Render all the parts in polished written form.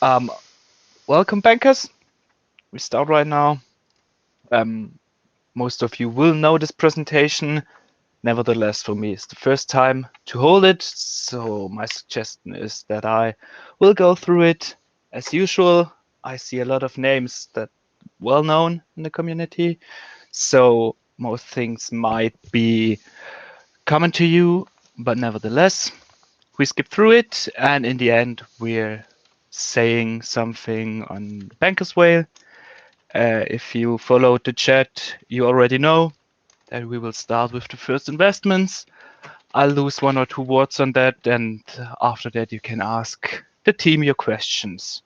Um, Welcome, bankers. We start right now. Most of you will know this presentation. Nevertheless, for me, it's the first time to hold it. So my suggestion is that I will go through it as usual. I see a lot of names that well known in the community. So most things might be common to you, but nevertheless, we skip through it. And in the end, we're saying something on BankersWhale. If you followed the chat, you already know that we will start with the first investments. I'll lose 1 or 2 words on that, and after that, you can ask the team your questions.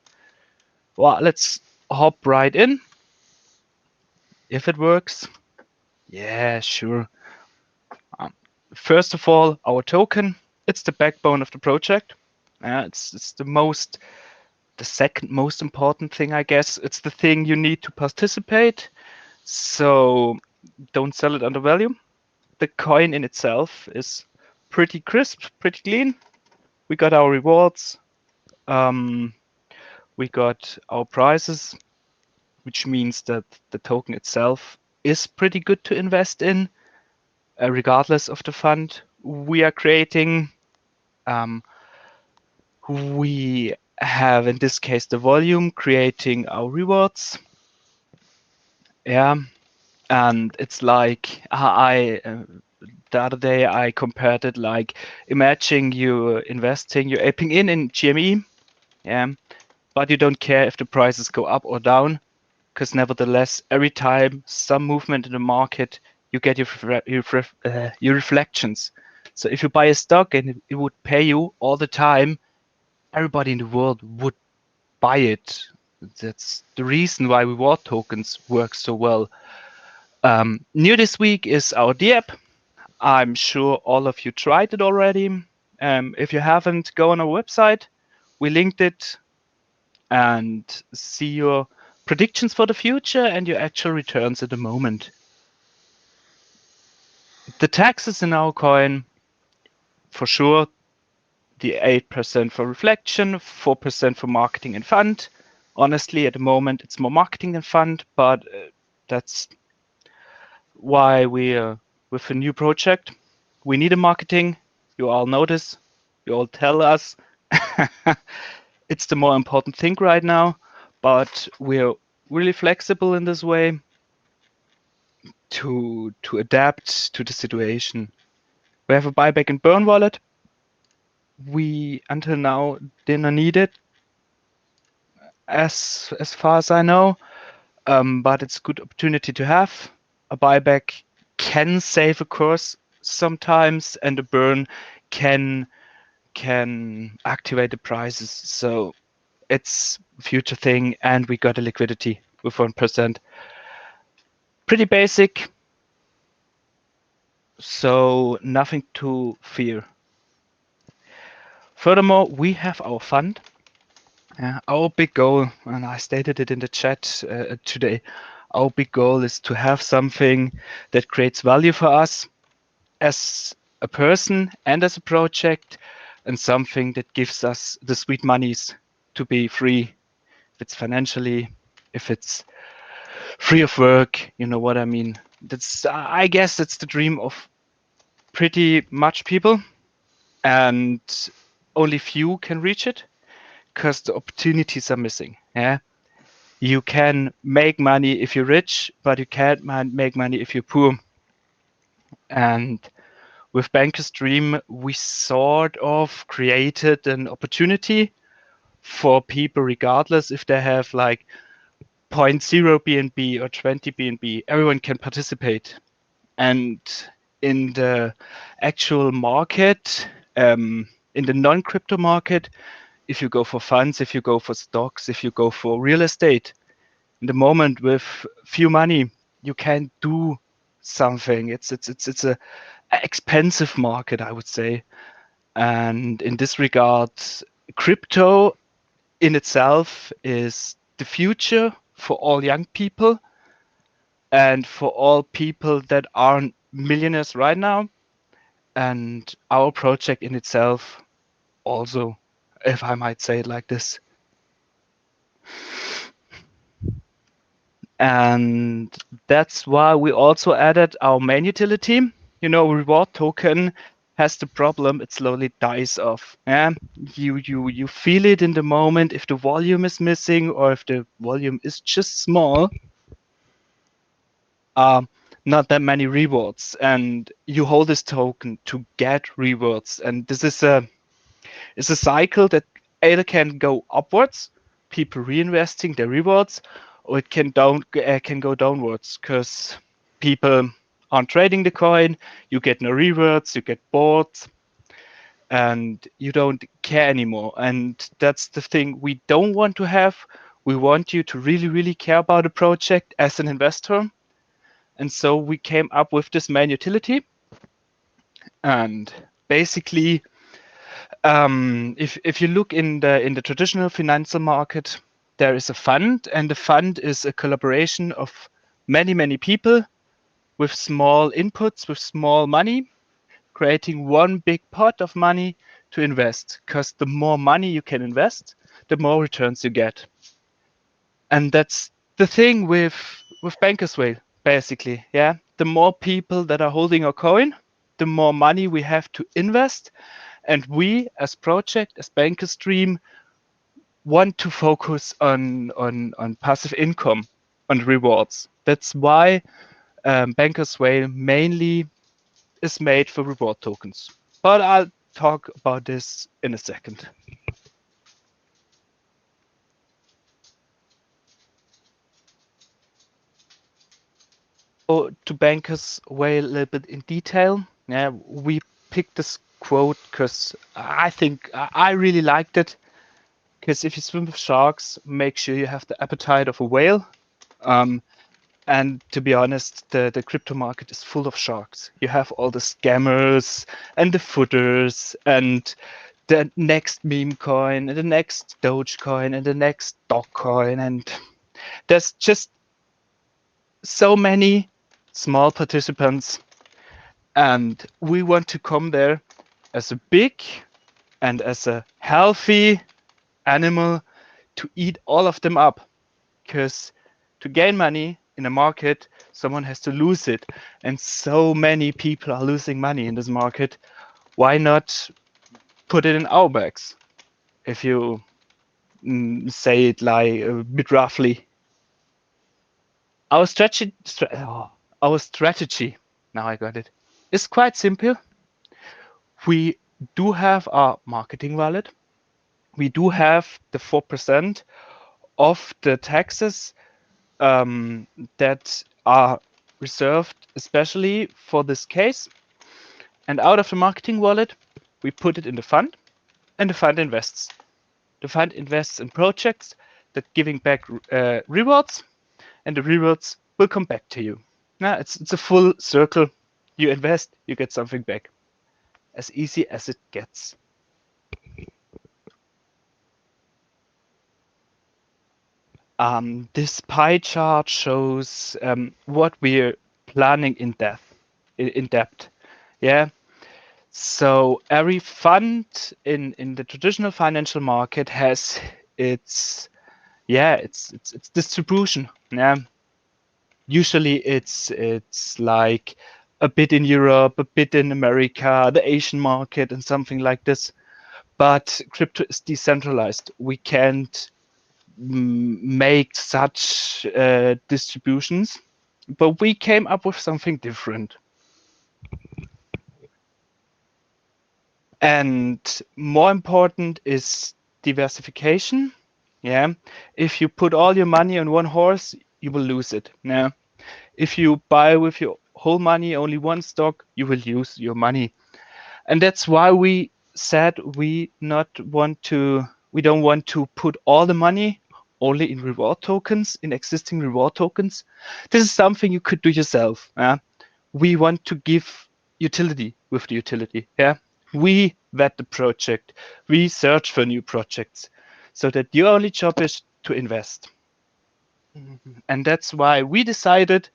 Well, let's hop right in. If it works, yeah, sure. Um, First of all, our token. It's the backbone of the project. It's the second most important thing, I guess. It's the thing you need to participate. So don't sell it under value. The coin in itself is pretty crisp, pretty clean. We got our rewards. Um, we got our prizes, which means that the token itself is pretty good to invest in, regardless of the fund we are creating. Um, we have, in this case, the volume creating our rewards. Yeah, and it's like the other day I compared it like imagine you're investing, you're aping in GME, yeah, but you don't care if the prices go up or down, because nevertheless, every time some movement in the market, you get your reflections. So if you buy a stock and it would pay you all the time, everybody in the world would buy it. That's the reason why reward tokens work so well. New this week is our DAPP. I'm sure all of you tried it already. If you haven't, go on our website. We linked it and see your predictions for the future and your actual returns at the moment. The taxes in our coin, for sure, the 8% for reflection, 4% for marketing and fund. Honestly, at the moment, it's more marketing than fund, but that's why we're with a new project. We need a marketing. You all know this. You all tell us. It's the more important thing right now, but we're really flexible in this way to adapt to the situation. We have a buyback and burn wallet. We until now didn't need it, as far as I know, but it's a good opportunity to have. A buyback can save a course sometimes, and a burn can activate the prices. So it's a future thing, and we got a liquidity with 1%. Pretty basic, so nothing to fear. Furthermore, we have our fund. Our big goal, and I stated it in the chat today, our big goal is to have something that creates value for us as a person and as a project, and something that gives us the sweet monies to be free. If it's financially, if it's free of work, you know what I mean. I guess that's the dream of pretty much people, and only few can reach it because the opportunities are missing. Yeah, you can make money if you're rich, but you can't make money if you're poor. And with BankersDream, we sort of created an opportunity for people, regardless if they have like 0.0 BNB or 20 BNB, everyone can participate. And in the actual market, in the non-crypto market, if you go for funds, if you go for stocks, if you go for real estate, in the moment with few money, you can do something. It's a expensive market, I would say. And in this regard, crypto in itself is the future for all young people and for all people that aren't millionaires right now. And our project in itself also, if I might say it like this. And that's why we also added our main utility. Reward token has the problem, it slowly dies off. Yeah, you feel it in the moment if the volume is missing or if the volume is just small. Not that many rewards, and you hold this token to get rewards, and this is a cycle that either can go upwards, people reinvesting their rewards, or it can go downwards because people aren't trading the coin, you get no rewards, you get bored, and you don't care anymore. And that's the thing we don't want to have. We want you to really, really care about the project as an investor. And so we came up with this main utility. And basically, if you look in the traditional financial market, there is a fund, and the fund is a collaboration of many people with small inputs, with small money, creating one big pot of money to invest. Because the more money you can invest, the more returns you get. And that's the thing with BankersWhale, basically. Yeah, the more people that are holding a coin, the more money we have to invest. And we, as project, as BankersDream, want to focus on passive income, on rewards. That's why BankersWhale mainly is made for reward tokens. But I'll talk about this in a second. So to BankersWhale a little bit in detail, yeah, we picked this quote because I think I really liked it. Because if you swim with sharks, make sure you have the appetite of a whale. And to be honest, the crypto market is full of sharks. You have all the scammers and the footers and the next meme coin and the next Doge coin and the next dog coin. And there's just so many small participants. And we want to come there as a big and as a healthy animal to eat all of them up. Because to gain money in a market, someone has to lose it. And so many people are losing money in this market. Why not put it in our bags? If you say it like a bit roughly. Our strategy, now I got it, is quite simple. We do have our marketing wallet. We do have the 4% of the taxes that are reserved especially for this case. And out of the marketing wallet, we put it in the fund, and the fund invests. The fund invests in projects that giving back rewards, and the rewards will come back to you. Now it's a full circle. You invest, you get something back. As easy as it gets. This pie chart shows what we're planning in depth. Yeah. So every fund in the traditional financial market has its distribution. Yeah. Usually it's like a bit in Europe, a bit in America, the Asian market, and something like this. But crypto is decentralized. We can't make such distributions, but we came up with something different. And more important is diversification. Yeah, if you put all your money on one horse, you will lose it. Yeah, if you buy with your whole money only one stock, you will lose your money. And that's why we said we don't want to put all the money only in reward tokens, in existing reward tokens. This is something you could do yourself. We want to give utility with the utility. Yeah, we vet the project, we search for new projects, so that your only job is to invest. And that's why we decided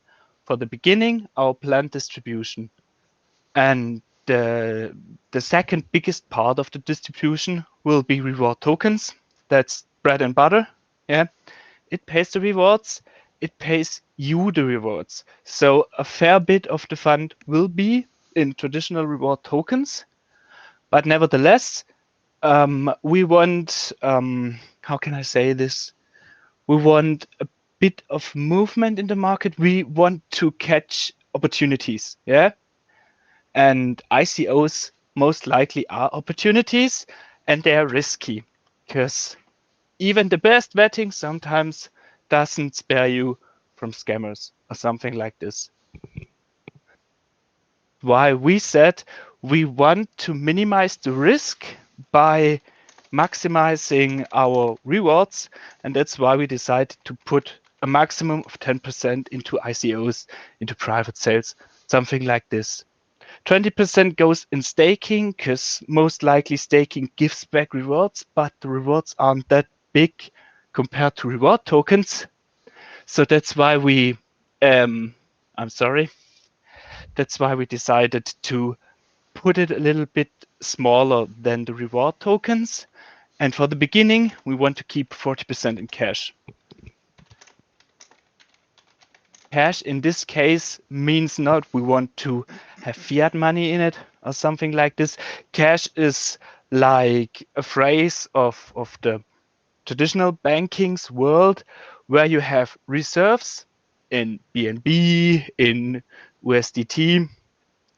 for the beginning our planned distribution. And the second biggest part of the distribution will be reward tokens. That's bread and butter. Yeah, it pays the rewards. It pays you the rewards. So a fair bit of the fund will be in traditional reward tokens, but nevertheless, we want, how can I say this? We want a bit of movement in the market. We want to catch opportunities. Yeah. And ICOs most likely are opportunities, and they are risky because even the best vetting sometimes doesn't spare you from scammers or something like this. Why we said we want to minimize the risk by maximizing our rewards, and that's why we decided to put a maximum of 10% into ICOs, into private sales, something like this. 20% goes in staking because most likely staking gives back rewards, but the rewards aren't that big compared to reward tokens. So that's why we, I'm sorry, that's why we decided to put it a little bit smaller than the reward tokens. And for the beginning, we want to keep 40% in cash. Cash in this case means not we want to have fiat money in it or something like this. Cash is like a phrase of the traditional banking's world where you have reserves in BNB, in USDT,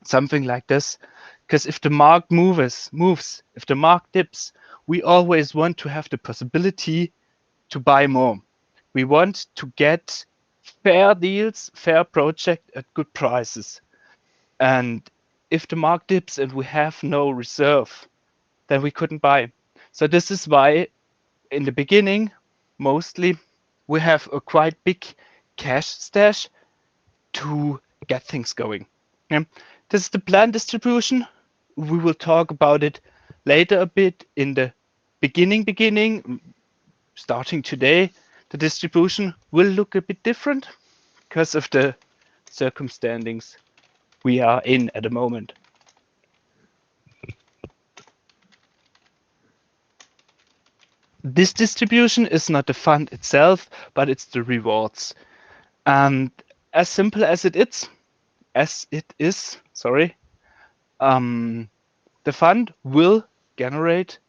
something like this. Because if the market moves, if the market dips, we always want to have the possibility to buy more. We want to get fair deals, fair project at good prices. And if the market dips and we have no reserve, then we couldn't buy. So this is why in the beginning, mostly, we have a quite big cash stash to get things going. Yeah. This is the plan distribution. We will talk about it later a bit in the beginning, starting today. The distribution will look a bit different because of the circumstances we are in at the moment. This distribution is not the fund itself, but it's the rewards. And as simple as it is, sorry, the fund will generate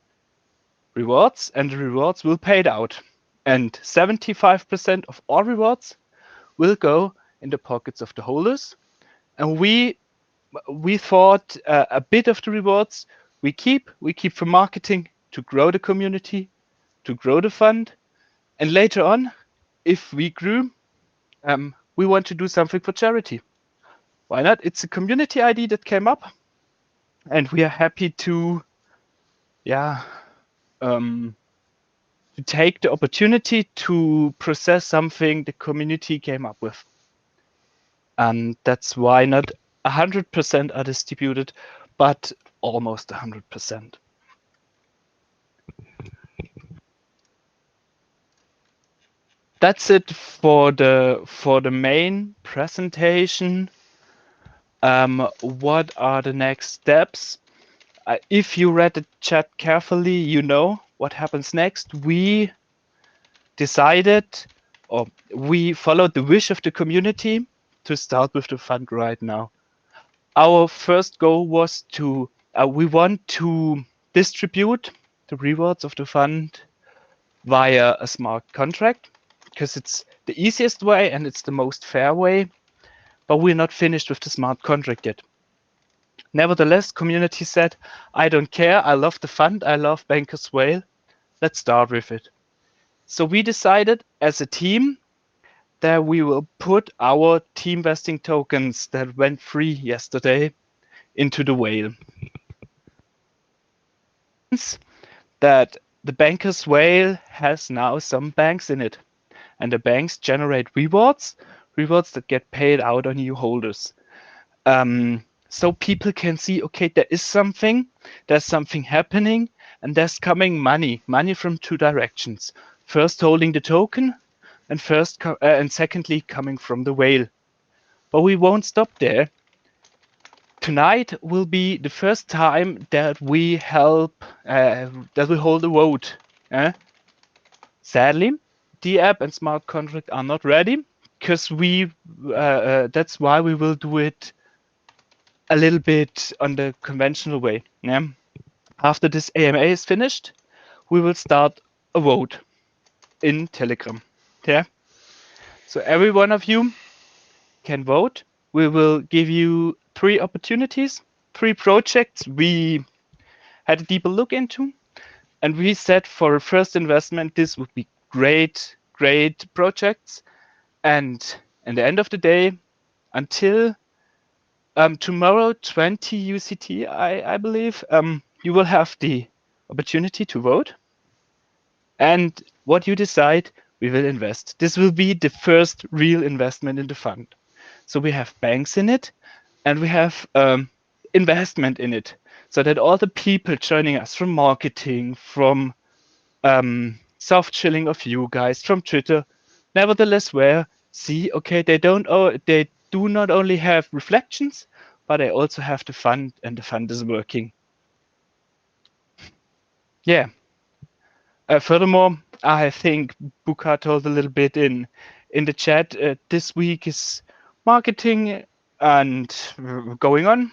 rewards and the rewards will pay it out. And 75% of all rewards will go in the pockets of the holders. And we thought a bit of the rewards we keep for marketing to grow the community, to grow the fund. And later on, if we grew, we want to do something for charity. Why not? It's a community ID that came up, and we are happy to, to take the opportunity to process something the community came up with. And that's why not 100% are distributed, but almost 100%. That's it for the main presentation. What are the next steps? If you read the chat carefully, you know what happens next. We decided, or we followed the wish of the community to start with the fund right now. Our first goal was to, we want to distribute the rewards of the fund via a smart contract because it's the easiest way and it's the most fair way, but we're not finished with the smart contract yet. Nevertheless, community said, I don't care, I love the fund, I love BankersWhale, let's start with it. So we decided as a team that we will put our Teamvesting tokens that went free yesterday into the whale. That the BankersWhale has now some banks in it, and the banks generate rewards that get paid out on new holders. So people can see, okay, there's something happening, and there's coming money from two directions. First, holding the token, and secondly, coming from the whale. But we won't stop there. Tonight will be the first time that we hold a vote. Sadly, DAPP and smart contract are not ready, because that's why we will do it a little bit on the conventional way. Yeah. After this AMA is finished, we will start a vote in Telegram. Yeah. So every one of you can vote. We will give you 3 opportunities, 3 projects we had a deeper look into, and we said for a first investment this would be great projects. And at the end of the day, until tomorrow 20 UCT, I believe, you will have the opportunity to vote, and what you decide, we will invest. This will be the first real investment in the fund. So we have banks in it, and we have investment in it, so that all the people joining us from marketing, from soft chilling of you guys, from Twitter, nevertheless see, okay, they do not only have reflections, but they also have the fund, and the fund is working. Yeah. Furthermore, I think Buka told a little bit in the chat, this week is marketing and going on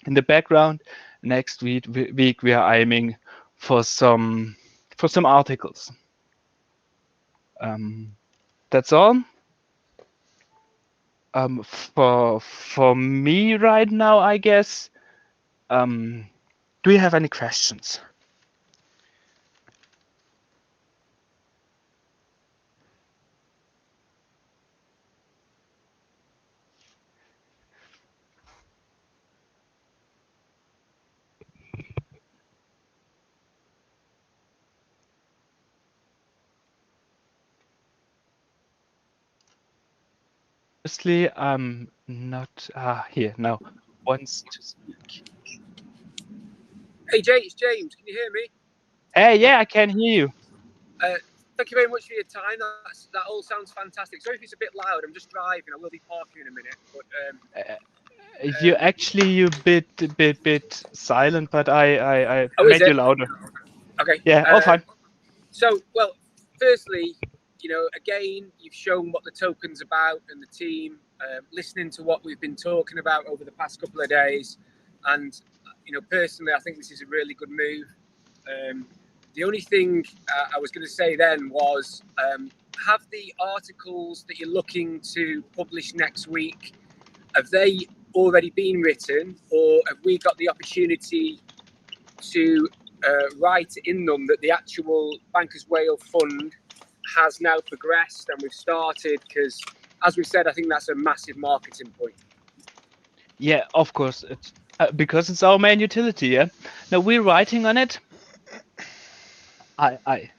in the background. Next week we are aiming for some articles. That's all. For me right now, I guess. Do you have any questions? Honestly, I'm not here now. Wants to speak. Hey Jay, it's James. Can you hear me? Hey, yeah, I can hear you. Thank you very much for your time. That all sounds fantastic. Sorry if it's a bit loud. I'm just driving. I will be parking in a minute. But You're a bit silent, but I is made you it? louder. Okay. Yeah, all fine. So, well, firstly, again, you've shown what the token's about and the team, listening to what we've been talking about over the past couple of days. And, personally, I think this is a really good move. The only thing I was going to say then was, have the articles that you're looking to publish next week, have they already been written, or have we got the opportunity to write in them that the actual BankersWhale fund has now progressed and we've started? Because, as we've said, I think that's a massive marketing point. Yeah, of course. It's because it's our main utility. Yeah. Now we're writing on it. I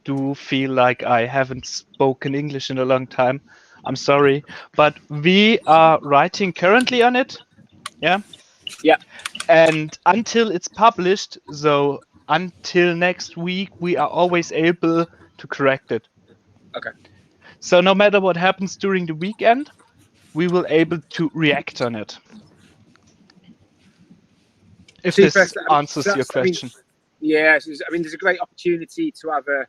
do feel like I haven't spoken English in a long time. I'm sorry, but we are writing currently on it. Yeah. Yeah. And until it's published, so until next week, we are always able to correct it. Okay. So no matter what happens during the weekend, we will able to react on it. If this answers your question. Yeah, there's a great opportunity to have a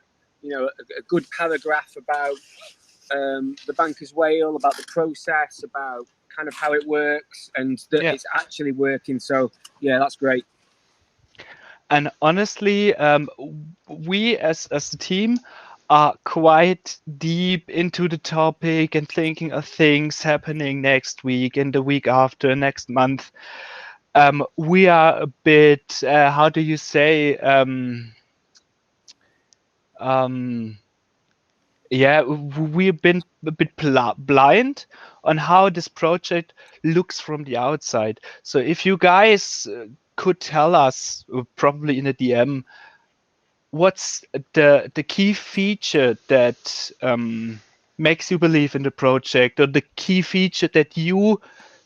good paragraph about the BankersWhale, about the process, about kind of how it works, and that it's actually working. So yeah, that's great. And honestly, we as a team are quite deep into the topic and thinking of things happening next week and the week after, next month. We are a bit, how do you say, yeah, we've been a bit blind on how this project looks from the outside. So if you guys could tell us, probably in a DM, what's the key feature that makes you believe in the project, or the key feature that you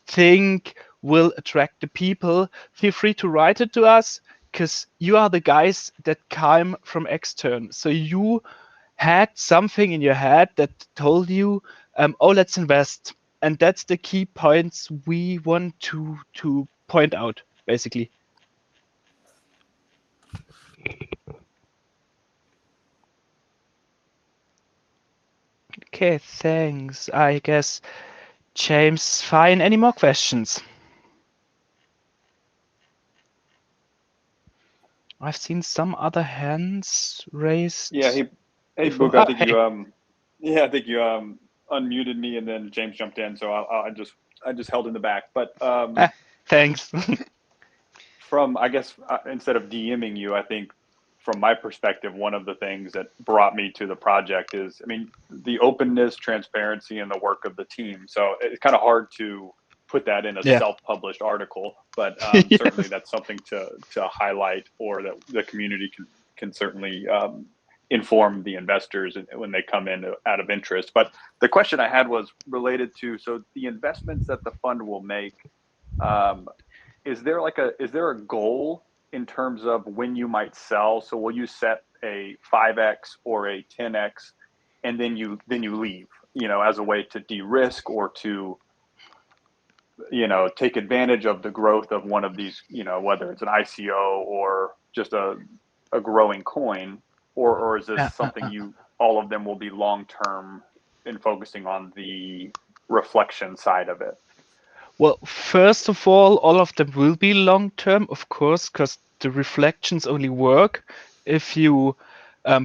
think will attract the people, feel free to write it to us, because you are the guys that came from extern. So you had something in your head that told you, oh, let's invest. And that's the key points we want to point out, basically. Okay, thanks. I guess James, fine. Any more questions? I've seen some other hands raised. Yeah, hey before. Boog, I think Hey. you unmuted me and then James jumped in, so I just held in the back. But Thanks. from, I guess, instead of DMing you, I think from my perspective, one of the things that brought me to the project is, I mean, the openness, transparency, and the work of the team. So it's kind of hard to put that in a Yeah. self-published article, but Yes. certainly that's something to highlight, or that the community can certainly inform the investors when they come in out of interest. But the question I had was related to, so the investments that the fund will make, is there a goal in terms of when you might sell? So will you set a 5x or a 10x and then you leave, as a way to de-risk or to, take advantage of the growth of one of these, whether it's an ICO or just a growing coin, or is this something all of them will be long-term in focusing on the reflection side of it? Well, first of all of them will be long-term, of course, because the reflections only work if you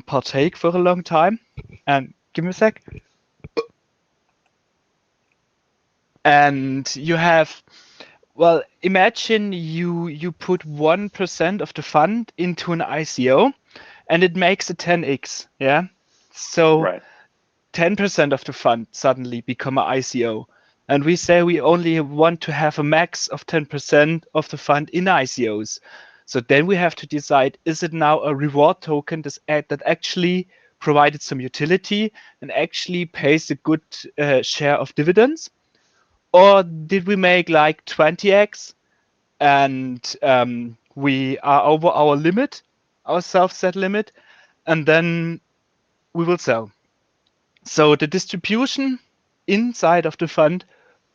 partake for a long time. And give me a sec. And you have, well, imagine you put 1% of the fund into an ICO and it makes a 10x. Yeah. So Right. 10% of the fund suddenly become an ICO. And we say we only want to have a max of 10% of the fund in ICOs. So then we have to decide, is it now a reward token that actually provided some utility and actually pays a good share of dividends? Or did we make like 20x and we are over our limit, our self-set limit, and then we will sell? So the distribution inside of the fund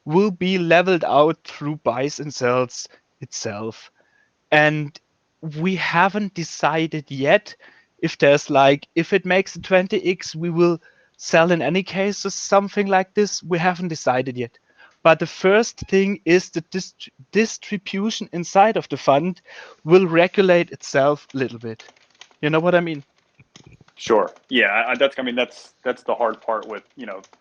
will be leveled out through buys and sells itself. And we haven't decided yet if if it makes a 20x, we will sell in any case or something like this. We haven't decided yet. But the first thing is the distribution inside of the fund will regulate itself a little bit. You know what I mean? Sure. Yeah, that's the hard part with,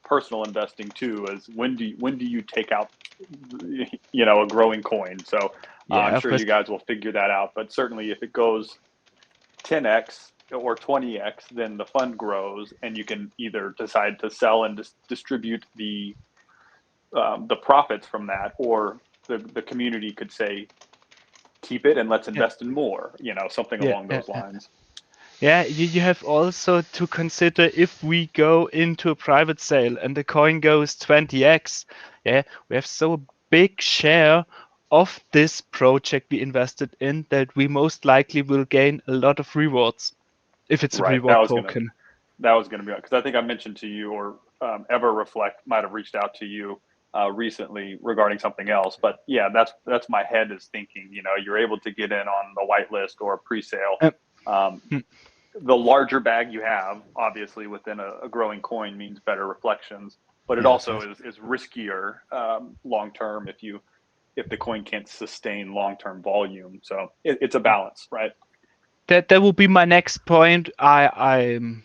personal investing too, is when do you take out, a growing coin. So Yeah, I'm of sure course. you guys will figure that out. But certainly, if it goes 10x or 20x, then the fund grows, and you can either decide to sell and distribute the profits from that, or the community could say, keep it and let's invest in more, something Yeah, along yeah, those yeah. lines. Yeah, you have also to consider if we go into a private sale and the coin goes 20x, yeah, we have so big share of this project we invested in that we most likely will gain a lot of rewards if it's a Right. reward token. That was going to be, because I think I mentioned to you, or Ever Reflect might have reached out to you recently regarding something else. But yeah, that's my head is thinking. You're able to get in on the whitelist or a pre-sale. Hmm. The larger bag you have, obviously, within a growing coin means better reflections, but it Yeah, also is riskier long term if the coin can't sustain long term volume. So it's a balance, right? that will be my next point. I'm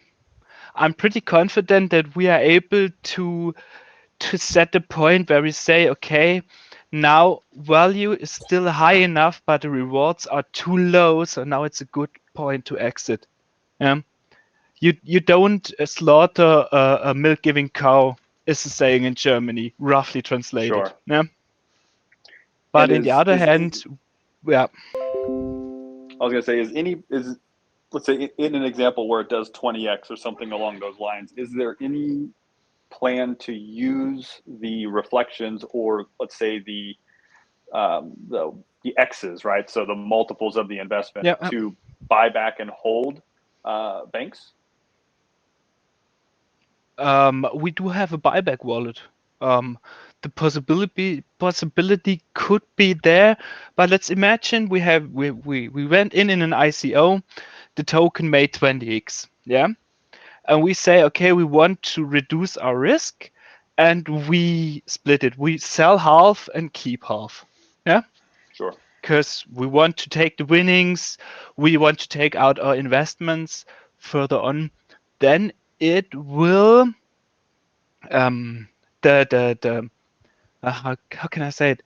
pretty confident that we are able to set the point where we say, okay, now value is still high enough, but the rewards are too low, so now it's a good point to exit. Yeah. You don't slaughter a milk giving cow, is the saying in Germany, roughly translated. Sure. Yeah. But And in the other is hand, yeah. I was going to say, let's say in an example where it does 20x or something along those lines, is there any plan to use the reflections, or let's say the X's, right? So the multiples of the investment, Yeah. to buy back and hold banks? We do have a buyback wallet. The possibility could be there, but let's imagine we went in an ICO, the token made 20x, yeah, and we say, okay, we want to reduce our risk, and we split it. We sell half and keep half. Yeah. Sure. Because we want to take the winnings, we want to take out our investments further on. Then it will the how can I say it?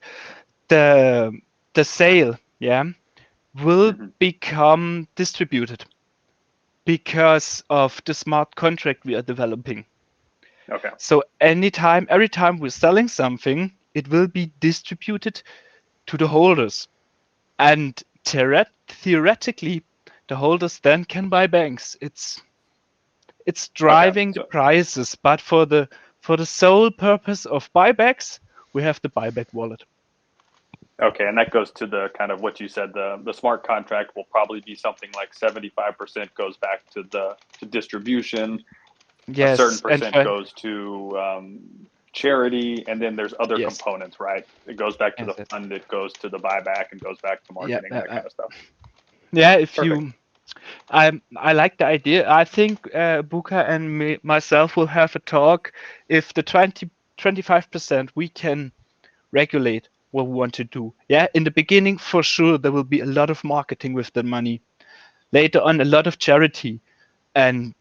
The sale, yeah, will become distributed because of the smart contract we are developing. Okay. So every time we're selling something, it will be distributed to the holders, and theoretically, the holders then can buy banks. It's Okay. driving the prices, but for the sole purpose of buybacks, we have the Buyback Wallet. Okay, and that goes to the kind of what you said. The smart contract will probably be something like 75% goes back to distribution. Yes, a certain percent and goes to charity, and then there's other yes, components, right? It goes back to yes, the fund, it goes to the buyback, and goes back to yeah, marketing, that kind of stuff. yeah. If Perfect. you, I like the idea. I think Buka and myself will have a talk if the 25% we can regulate what we want to do. Yeah, in the beginning, for sure, there will be a lot of marketing with the money. Later on, a lot of charity, and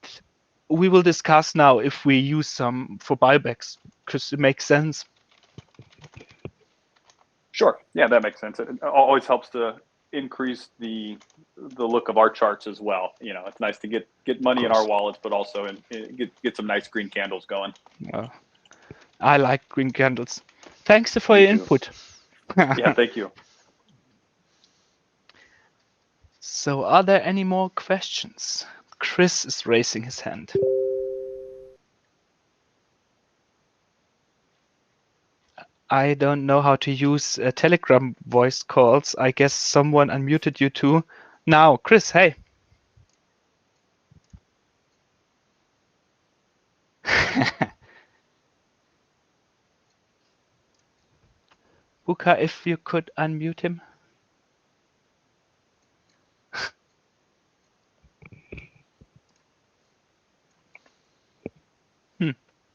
we will discuss now if we use some for buybacks because it makes sense. Sure. Yeah, that makes sense. It always helps to increase the look of our charts as well. You know, it's nice to get money in our wallets, but also get some nice green candles going. I like green candles. Thanks for Me your too. input. Yeah, thank you. So, are there any more questions? Chris is raising his hand. I don't know how to use Telegram voice calls. I guess someone unmuted you too. Now, Chris, hey. Buka, if you could unmute him.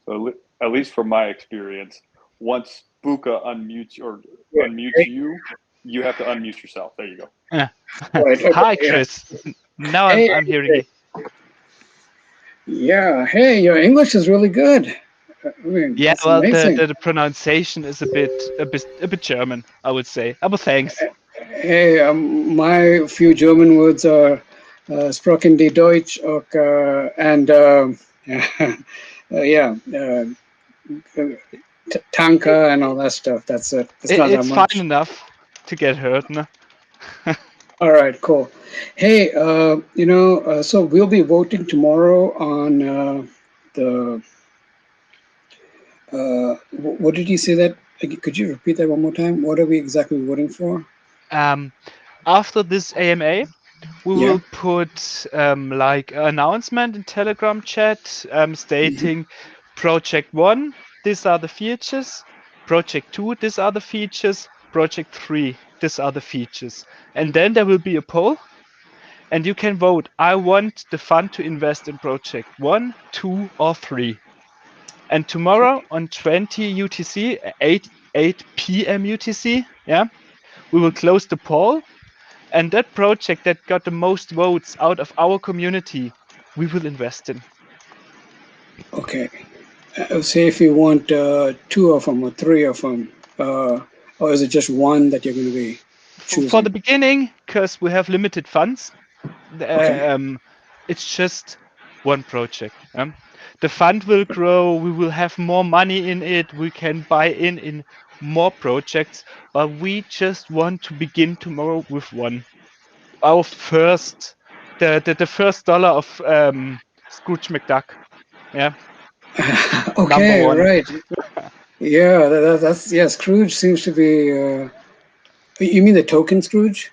So at least from my experience, once Buka unmutes you, you have to unmute yourself. There you go. Yeah. Right, okay, Hi, Chris. Yeah. Now Hey, I'm hearing you. Yeah. Hey, your English is really good. I mean, Yeah, that's well, amazing. the pronunciation is a bit German, I would say. But thanks. Hey, my few German words are "Sprechen die Deutsch" and yeah, Tanka and all that stuff. That's it. It's not that It's fine much. enough to get heard, no? All right, cool. Hey, so we'll be voting tomorrow on the. What did you say that? Could you repeat that one more time? What are we exactly voting for? After this AMA, we Yeah. will put like an announcement in Telegram chat stating Project 1, these are the features. Project 2, these are the features. Project 3, these are the features. And then there will be a poll, and you can vote. I want the fund to invest in Project 1, 2, or 3. And tomorrow on 20 UTC, 8 p.m. UTC, yeah, we will close the poll. And that project that got the most votes out of our community, we will invest in. Okay. Say if you want two of them or three of them, or is it just one that you're going to be choosing? For the beginning, because we have limited funds, Okay. it's just one project. The fund will grow. We will have more money in it. We can buy in more projects. But we just want to begin tomorrow with one. Our first, the first dollar of Scrooge McDuck. Yeah. Number Okay, one. right. Yeah, that's yeah. Scrooge seems to be. You mean the token Scrooge?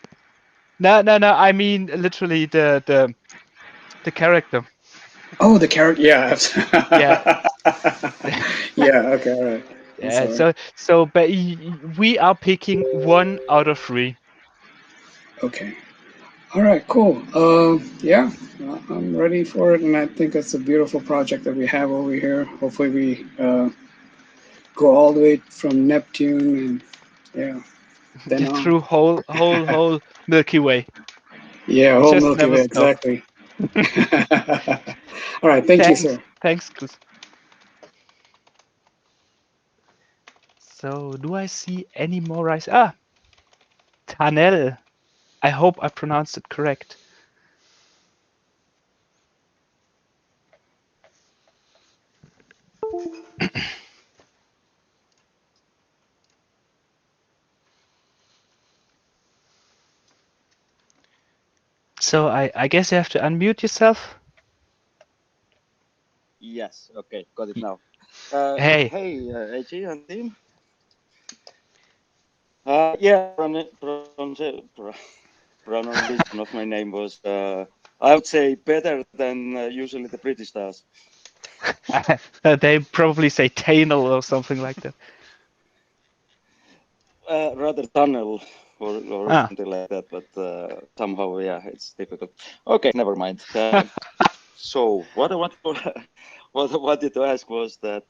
No. I mean literally the character. Oh, the character. Yeah. Yeah. Yeah. Okay. All right. I'm Yeah. sorry. But we are picking 1 out of 3. Okay. All right, cool. Yeah, I'm ready for it, and I think it's a beautiful project that we have over here. Hopefully, we go all the way from Neptune, and yeah, then on. Through whole Milky Way. Yeah, We whole just Milky never Way, stop. exactly. All right, thank you, sir. Thanks, Chris. So, do I see any more rice? Ah, Tanel. I hope I pronounced it correct. So I guess you have to unmute yourself. Yes, okay, got it now. Hey. Hey, AG and team. Yeah, pronunciation of my name was, I would say, better than usually the British does. They probably say Tainel or something like that. Rather tunnel or something like that, but somehow, yeah, it's difficult. Okay, never mind. So what I wanted to ask was that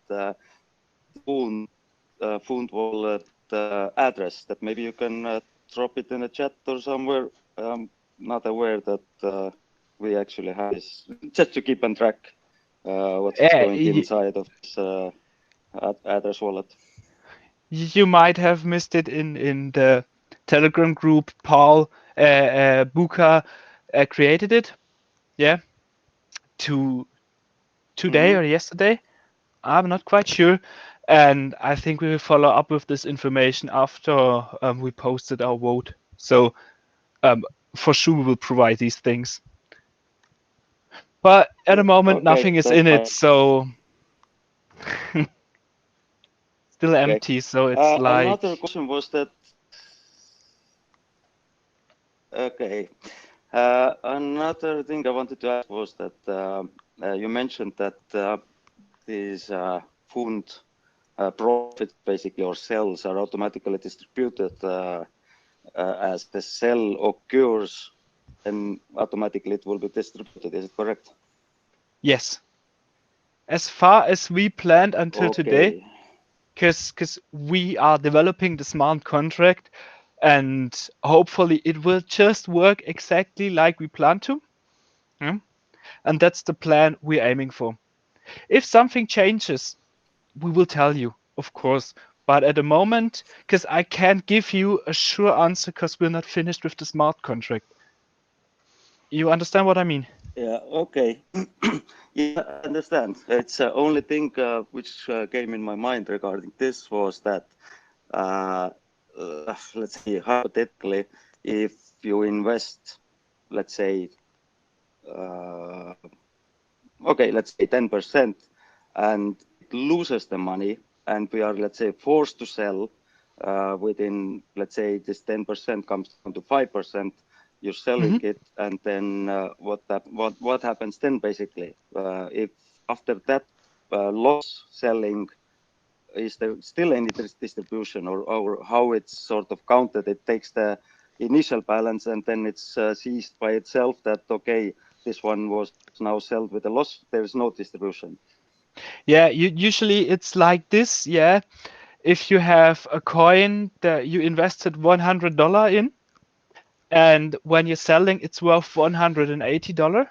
Fund wallet address that maybe you can drop it in a chat or somewhere. I'm not aware that we actually have this, just to keep on track what's going inside of this address wallet. You might have missed it in the Telegram group. Paul Buka created it. Yeah. Today or yesterday. I'm not quite sure. And I think we will follow up with this information after we posted our vote. So for sure we will provide these things. But at the moment, okay, nothing is in it, so still empty. So it's like another question was that. Okay, another thing I wanted to ask was that you mentioned that these fund profits basically or sales are automatically distributed as the sell occurs, and automatically it will be distributed. Is it correct? yes. As far as we planned until today, because we are developing the smart contract, and hopefully it will just work exactly like we plan to. Yeah? And that's the plan we're aiming for. If something changes, we will tell you, of course. But at the moment, because I can't give you a sure answer because we're not finished with the smart contract. You understand what I mean? Yeah, okay. Yeah, I understand. It's the only thing which came in my mind regarding this was that, let's say, hypothetically, if you invest, let's say, okay, let's say 10%, and it loses the money, and we are, let's say, forced to sell within, let's say, this 10% comes down to 5%, you're selling it, and then what happens then, basically? If after that loss selling, is there still any distribution, or how it's sort of counted? It takes the initial balance and then it's seized by itself that, okay, this one was now sold with a loss, there's no distribution. Yeah, usually it's like this. Yeah, if you have a coin that you invested $100 in, and when you're selling, it's worth $180.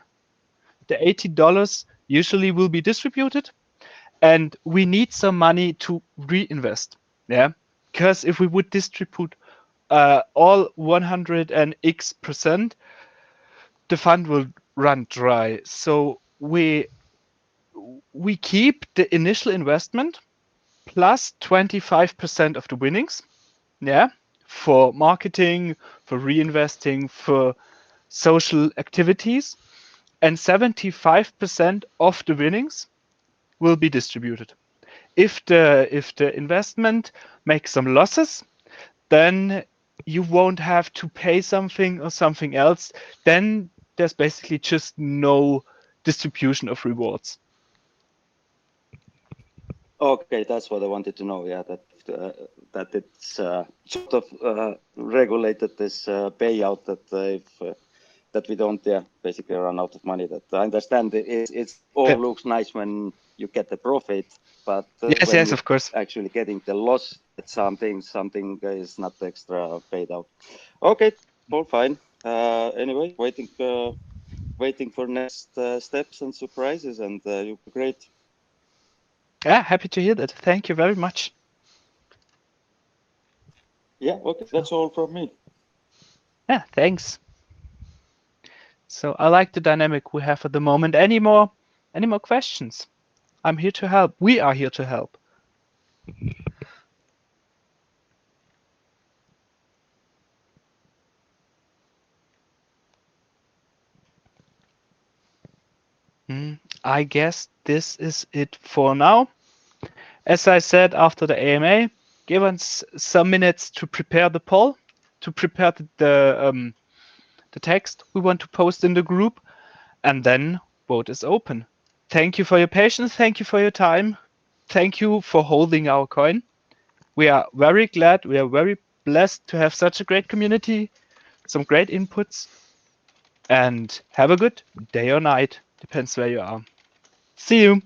The $80 usually will be distributed, and we need some money to reinvest. Yeah, because if we would distribute all 100 and X%, the fund will run dry. So we keep the initial investment plus 25% of the winnings. Yeah, for marketing, for reinvesting, for social activities, and 75% of the winnings will be distributed. If the investment makes some losses, then you won't have to pay something or something else. Then there's basically just no distribution of rewards. Okay, that's what I wanted to know. Yeah, that it's sort of regulated this payout, that if that we don't basically run out of money. That I understand it's all looks nice when you get the profit, but yes, when yes, you're of course. actually getting the loss, something is not extra paid out. Okay, all fine. Anyway, waiting for next steps and surprises, and you'll be great. Yeah, happy to hear that. Thank you very much. Yeah, okay, that's all from me. Yeah, thanks. So I like the dynamic we have at the moment. Any more questions? I'm here to help. We are here to help. I guess this is it for now. As I said after the AMA, give us some minutes to prepare the poll, to prepare the text we want to post in the group, and then vote is open. Thank you for your patience. Thank you for your time. Thank you for holding our coin. We are very glad. We are very blessed to have such a great community, some great inputs, and have a good day or night. Depends where you are. See you.